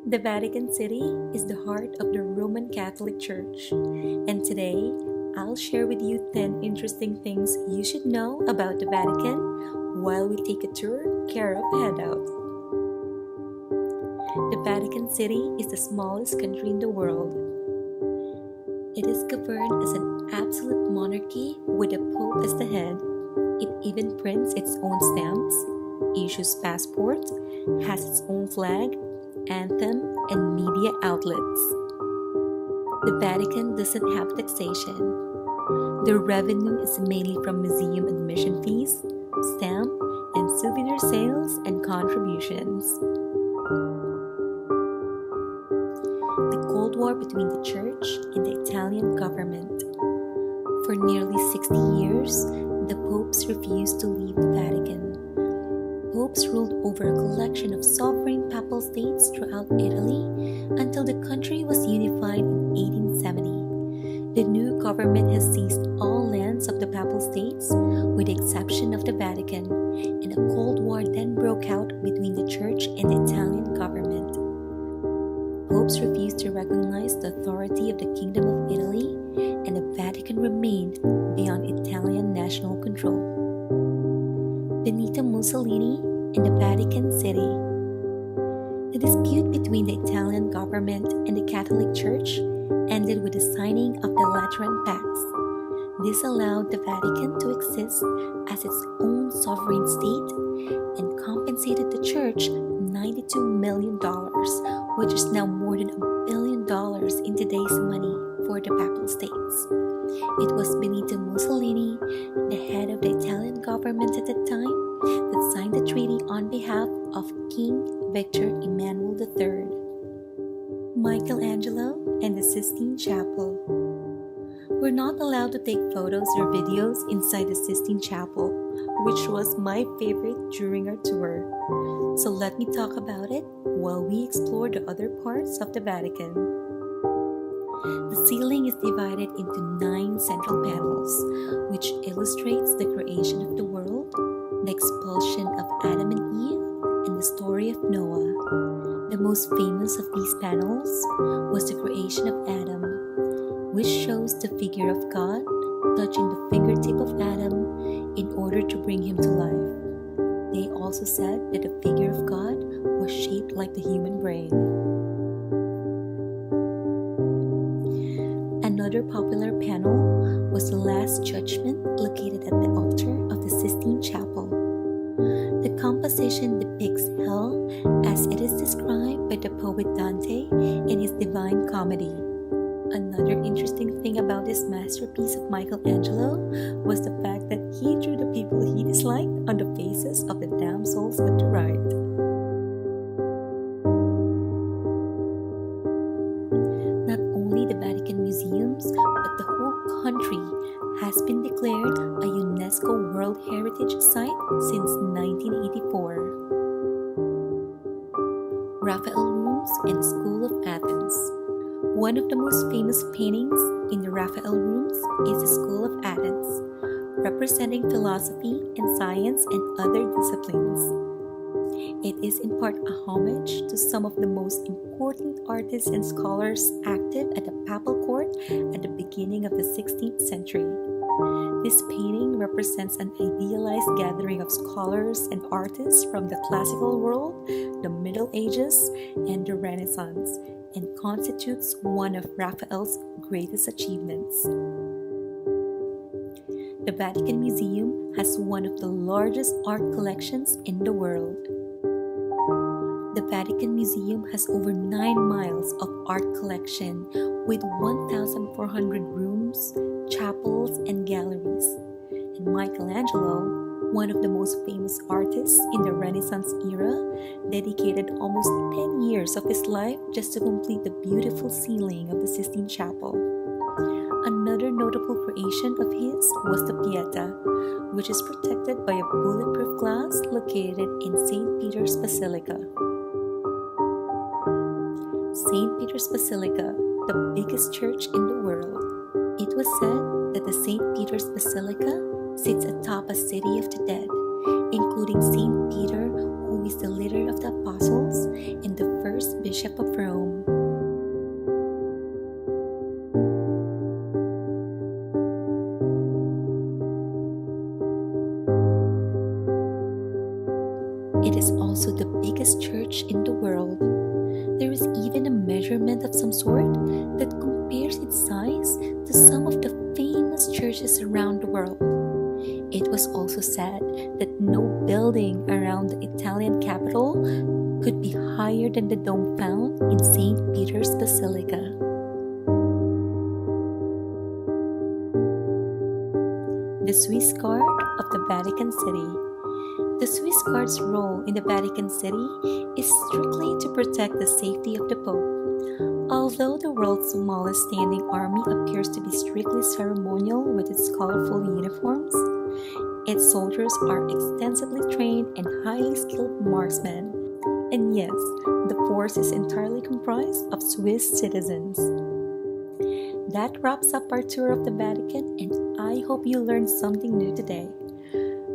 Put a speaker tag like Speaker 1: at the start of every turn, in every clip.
Speaker 1: The Vatican City is the heart of the Roman Catholic Church, and today I'll share with you 10 interesting things you should know about the Vatican while we take a tour care of Headout. The Vatican City is the smallest country in the world. It is governed as an absolute monarchy with the Pope as the head. It even prints its own stamps, issues passports, has its own flag, anthem, and media outlets. The Vatican doesn't have taxation. The revenue is mainly from museum admission fees, stamp and souvenir sales, and contributions. The Cold War between the Church and the Italian government. For nearly 60 years, the popes refused to leave the Vatican. Popes ruled over a collection of sovereign Papal States throughout Italy until the country was unified in 1870. The new government has seized all lands of the Papal States, with the exception of the Vatican, and a Cold War then broke out between the Church and the Italian government. Popes refused to recognize the authority of the Kingdom of Italy, and the Vatican remained beyond Italian national control. Benito Mussolini and the Vatican City. The dispute between the Italian government and the Catholic Church ended with the signing of the Lateran Pacts. This allowed the Vatican to exist as its own sovereign state and compensated the Church $92 million, which is now more than $1 billion in today's money for the Papal States. It was Benito Mussolini, the head of the Italian government at the time, that signed the treaty on behalf of King Victor Emmanuel III. Michelangelo and the Sistine Chapel. We're not allowed to take photos or videos inside the Sistine Chapel, which was my favorite during our tour. So let me talk about it while we explore the other parts of the Vatican. The ceiling is divided into 9 central panels, which illustrates the creation of the world, the expulsion of Adam and Eve, and the story of Noah. The most famous of these panels was the creation of Adam, which shows the figure of God touching the fingertip of Adam in order to bring him to life. They also said that the figure of God was shaped like the human brain. Another popular panel was the Last Judgment, located at the altar of the Sistine Chapel. The composition depicts hell as it is described by the poet Dante in his Divine Comedy. Another interesting thing about this masterpiece of Michelangelo was the fact that he drew the people he disliked on the faces of the damsels at the right. Not only the Vatican museums, but the whole country has been declared a UNESCO World Heritage Site since 1984. Raphael Rooms and the School of Athens. One of the most famous paintings in the Raphael Rooms is the School of Athens, representing philosophy and science and other disciplines. It is in part a homage to some of the most important artists and scholars active at the Papal Court at the beginning of the 16th century. This painting represents an idealized gathering of scholars and artists from the classical world, the Middle Ages, and the Renaissance, and constitutes one of Raphael's greatest achievements. The Vatican Museum has one of the largest art collections in the world. The Vatican Museum has over 9 miles of art collection with 1,400 rooms, chapels, and galleries. And Michelangelo, one of the most famous artists in the Renaissance era, dedicated almost 10 years of his life just to complete the beautiful ceiling of the Sistine Chapel. Another notable creation of his was the Pieta, which is protected by a bulletproof glass located in St. Peter's Basilica. St. Peter's Basilica, the biggest church in the world. It was said that the St. Peter's Basilica sits atop a city of the dead, including St. Peter, who is the leader of the apostles and the first bishop of oldest church in the world. There is even a measurement of some sort that compares its size to some of the famous churches around the world. It was also said that no building around the Italian capital could be higher than the dome found in St. Peter's Basilica. The Swiss Guard of the Vatican City. The Swiss Guard's role in the Vatican City is strictly to protect the safety of the Pope. Although the world's smallest standing army appears to be strictly ceremonial with its colorful uniforms, its soldiers are extensively trained and highly skilled marksmen. And yes, the force is entirely comprised of Swiss citizens. That wraps up our tour of the Vatican, and I hope you learned something new today.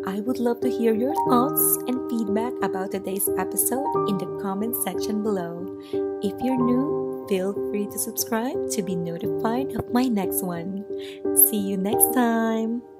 Speaker 1: I would love to hear your thoughts and feedback about today's episode in the comment section below. If you're new, feel free to subscribe to be notified of my next one. See you next time!